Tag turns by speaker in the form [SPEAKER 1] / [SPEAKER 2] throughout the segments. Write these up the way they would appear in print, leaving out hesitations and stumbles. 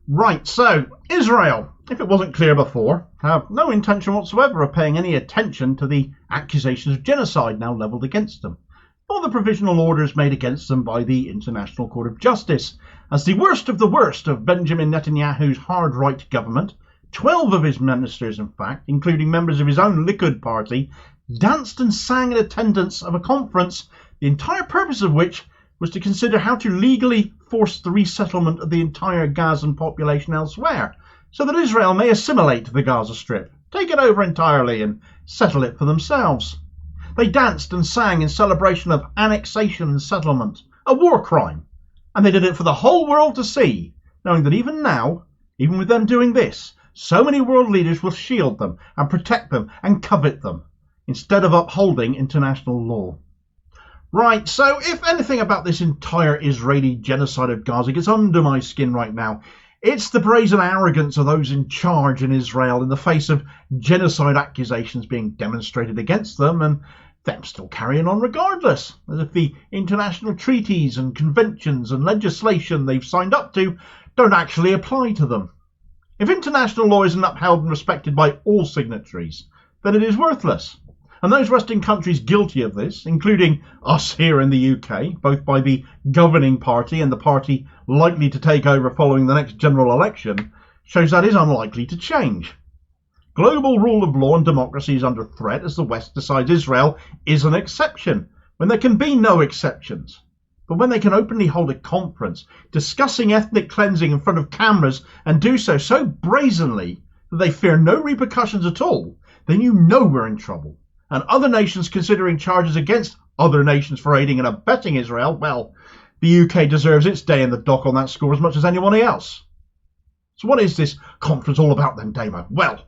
[SPEAKER 1] Right, so Israel, if it wasn't clear before, have no intention whatsoever of paying any attention to the accusations of genocide now levelled against them, or the provisional orders made against them by the International Court of Justice. As the worst of Benjamin Netanyahu's hard-right government, 12 of his ministers, in fact, including members of his own Likud Party, danced and sang in attendance of a conference, the entire purpose of which was to consider how to legally force the resettlement of the entire Gazan population elsewhere, so that Israel may assimilate the Gaza Strip, take it over entirely and settle it for themselves. They danced and sang in celebration of annexation and settlement, a war crime, and they did it for the whole world to see, knowing that even now, even with them doing this, so many world leaders will shield them and protect them and covet them, instead of upholding international law. Right, so if anything about this entire Israeli genocide of Gaza gets under my skin right now, it's the brazen arrogance of those in charge in Israel in the face of genocide accusations being demonstrated against them, and them still carrying on regardless, as if the international treaties and conventions and legislation they've signed up to don't actually apply to them. If international law isn't upheld and respected by all signatories, then it is worthless. And those Western countries guilty of this, including us here in the UK, both by the governing party and the party likely to take over following the next general election, shows that is unlikely to change. Global rule of law and democracy is under threat as the West decides Israel is an exception, when there can be no exceptions. But when they can openly hold a conference discussing ethnic cleansing in front of cameras and do so brazenly that they fear no repercussions at all, then you know we're in trouble. And other nations considering charges against other nations for aiding and abetting Israel, well, the UK deserves its day in the dock on that score as much as anyone else. So what is this conference all about then, Damo? Well,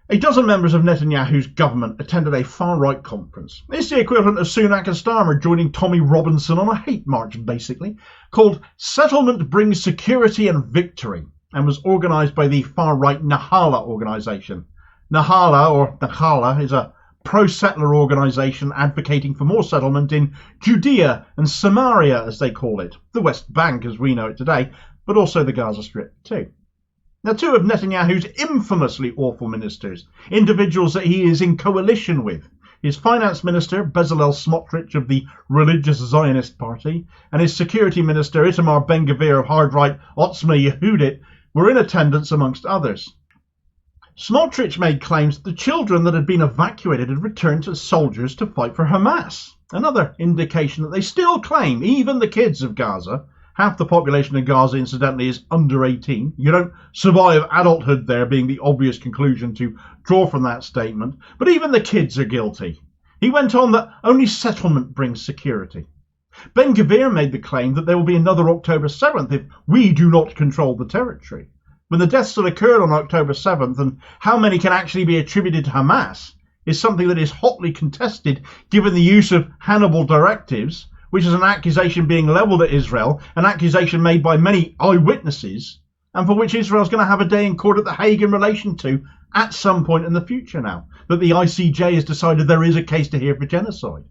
[SPEAKER 1] a dozen members of Netanyahu's government attended a far-right conference. It's the equivalent of Sunak and Starmer joining Tommy Robinson on a hate march, basically, called Settlement Brings Security and Victory, and was organised by the far-right Nahala organisation. Nahala is a pro-settler organisation advocating for more settlement in Judea and Samaria, as they call it, the West Bank as we know it today, but also the Gaza Strip too. Now, two of Netanyahu's infamously awful ministers, individuals that he is in coalition with, his finance minister, Bezalel Smotrich of the religious Zionist party, and his security minister, Itamar Ben-Gvir of hard-right Otzma Yehudit, were in attendance amongst others. Smotrich made claims that the children that had been evacuated had returned as soldiers to fight for Hamas, another indication that they still claim, even the kids of Gaza, half the population of Gaza incidentally is under 18, you don't survive adulthood there being the obvious conclusion to draw from that statement, but even the kids are guilty. He went on that only settlement brings security. Ben-Gvir made the claim that there will be another October 7th if we do not control the territory. When the deaths that occurred on October 7th and how many can actually be attributed to Hamas is something that is hotly contested given the use of Hannibal directives, which is an accusation being levelled at Israel, an accusation made by many eyewitnesses, and for which Israel's going to have a day in court at The Hague in relation to at some point in the future now, that the ICJ has decided there is a case to hear for genocide.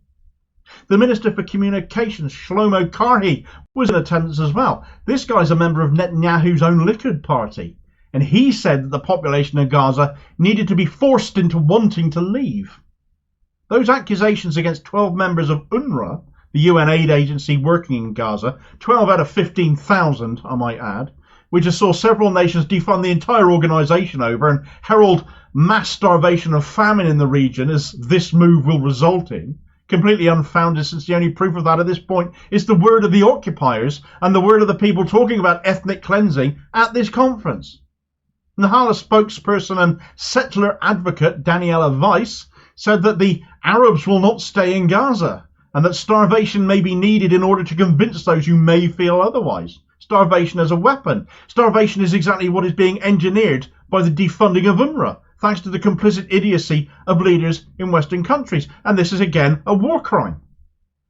[SPEAKER 1] The Minister for Communications, Shlomo Karhi, was in attendance as well. This guy's a member of Netanyahu's own Likud Party, and he said that the population of Gaza needed to be forced into wanting to leave. Those accusations against 12 members of UNRWA, the UN aid agency working in Gaza, 12 out of 15,000, I might add, which has saw several nations defund the entire organisation over and herald mass starvation and famine in the region as this move will result in, completely unfounded, since the only proof of that at this point is the word of the occupiers and the word of the people talking about ethnic cleansing at this conference. Nahala spokesperson and settler advocate Daniela Weiss said that the Arabs will not stay in Gaza and that starvation may be needed in order to convince those who may feel otherwise. Starvation as a weapon. Starvation is exactly what is being engineered by the defunding of UNRWA, thanks to the complicit idiocy of leaders in Western countries. And this is again a war crime.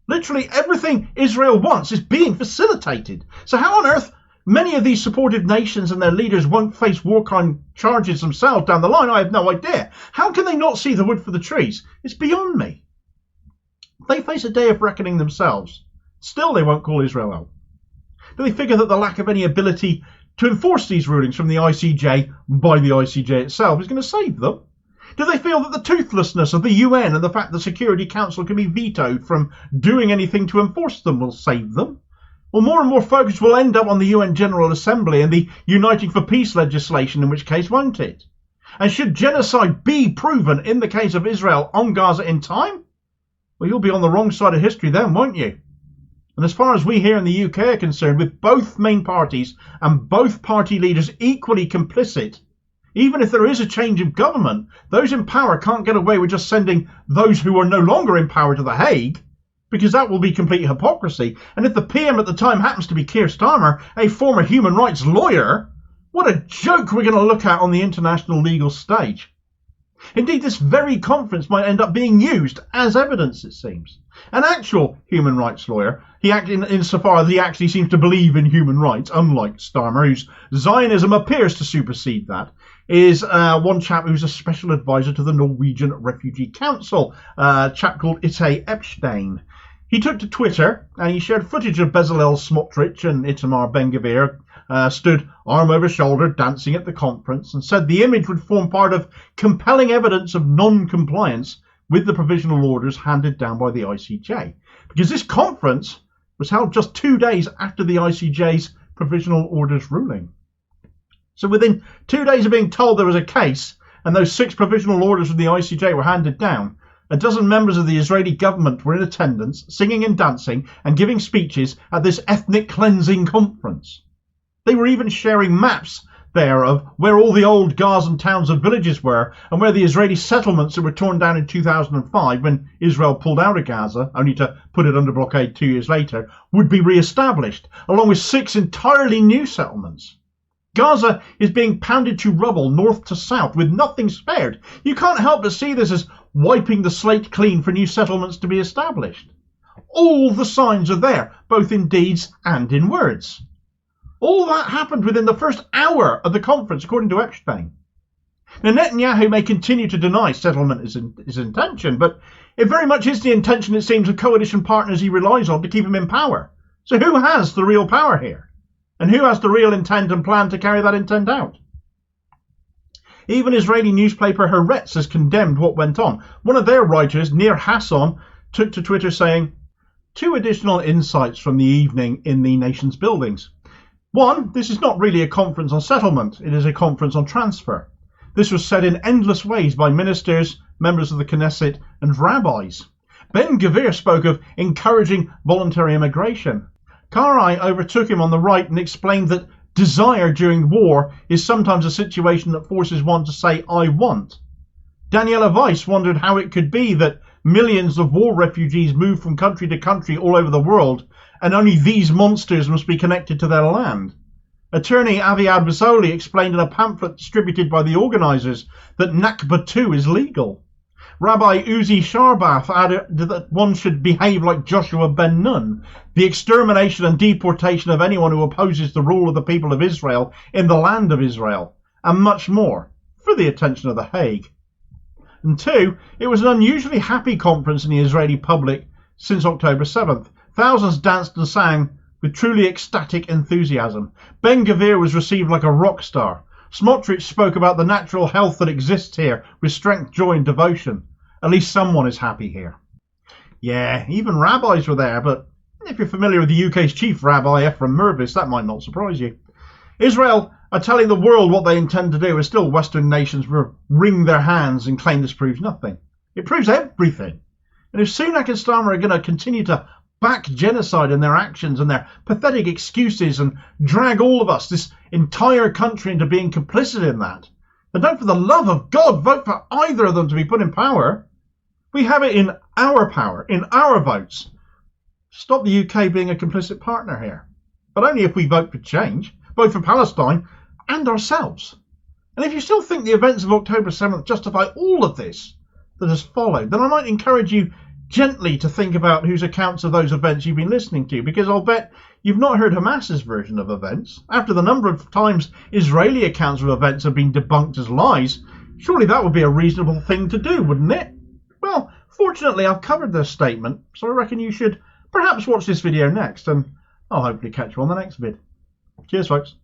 [SPEAKER 1] Literally everything Israel wants is being facilitated. So how on earth many of these supportive nations and their leaders won't face war crime charges themselves down the line, I have no idea. How can they not see the wood for the trees? It's beyond me. They face a day of reckoning themselves. Still they won't call Israel out. Do they figure that the lack of any ability to enforce these rulings from the ICJ by the ICJ itself is going to save them? Do they feel that the toothlessness of the UN and the fact the Security Council can be vetoed from doing anything to enforce them will save them? Well, more and more focus will end up on the UN General Assembly and the Uniting for Peace legislation, in which case won't it? And should genocide be proven in the case of Israel on Gaza in time? Well, you'll be on the wrong side of history then, won't you? And as far as we here in the UK are concerned, with both main parties and both party leaders equally complicit, even if there is a change of government, those in power can't get away with just sending those who are no longer in power to The Hague, because that will be complete hypocrisy. And if the PM at the time happens to be Keir Starmer, a former human rights lawyer, what a joke we're going to look at on the international legal stage. Indeed, this very conference might end up being used as evidence, it seems. An actual human rights lawyer, insofar as he actually seems to believe in human rights, unlike Starmer, whose Zionism appears to supersede that, is one chap who's a special advisor to the Norwegian Refugee Council, a chap called Itai Epstein. He took to Twitter and he shared footage of Bezalel Smotrich and Itamar Ben-Gvir stood arm over shoulder dancing at the conference, and said the image would form part of compelling evidence of non-compliance with the provisional orders handed down by the ICJ. Because this conference was held just 2 days after the ICJ's provisional orders ruling. So within 2 days of being told there was a case and those 6 provisional orders from the ICJ were handed down, a dozen members of the Israeli government were in attendance, singing and dancing and giving speeches at this ethnic cleansing conference. They were even sharing maps there of where all the old Gazan towns and villages were, and where the Israeli settlements that were torn down in 2005 when Israel pulled out of Gaza, only to put it under blockade 2 years later, would be re-established, along with 6 entirely new settlements. Gaza is being pounded to rubble north to south with nothing spared. You can't help but see this as wiping the slate clean for new settlements to be established. All the signs are there, both in deeds and in words. All that happened within the first hour of the conference, according to Epstein. Now, Netanyahu may continue to deny settlement is his intention, but it very much is the intention, it seems, of coalition partners he relies on to keep him in power. So who has the real power here? And who has the real intent and plan to carry that intent out? Even Israeli newspaper Haaretz has condemned what went on. One of their writers, Nir Hasson, took to Twitter saying, 2 additional insights from the evening in the nation's buildings. 1, this is not really a conference on settlement, it is a conference on transfer. This was said in endless ways by ministers, members of the Knesset and rabbis. Ben-Gvir spoke of encouraging voluntary immigration. Karai overtook him on the right and explained that desire during war is sometimes a situation that forces one to say, I want. Daniela Weiss wondered how it could be that millions of war refugees move from country to country all over the world, and only these monsters must be connected to their land. Attorney Aviad Basoli explained in a pamphlet distributed by the organisers that Nakba 2 is legal. Rabbi Uzi Sharbath added that one should behave like Joshua ben Nun, the extermination and deportation of anyone who opposes the rule of the people of Israel in the land of Israel, and much more, for the attention of the Hague. And 2, it was an unusually happy conference in the Israeli public since October 7th. Thousands danced and sang with truly ecstatic enthusiasm. Ben-Gvir was received like a rock star. Smotrich spoke about the natural health that exists here with strength, joy and devotion. At least someone is happy here. Yeah, even rabbis were there, but if you're familiar with the UK's chief rabbi, Ephraim Mervis, that might not surprise you. Israel are telling the world what they intend to do, and still Western nations will wring their hands and claim this proves nothing. It proves everything. And if Sunak and Starmer are going to continue to back genocide in their actions and their pathetic excuses and drag all of us, this entire country, into being complicit in that, then don't for the love of God vote for either of them to be put in power. We have it in our power, in our votes. Stop the UK being a complicit partner here. But only if we vote for change, both for Palestine and ourselves. And if you still think the events of October 7th justify all of this that has followed, then I might encourage you gently to think about whose accounts of those events you've been listening to, because I'll bet you've not heard Hamas's version of events. After the number of times Israeli accounts of events have been debunked as lies, surely that would be a reasonable thing to do, wouldn't it? Well, fortunately I've covered this statement, so I reckon you should perhaps watch this video next, and I'll hopefully catch you on the next vid. Cheers, folks.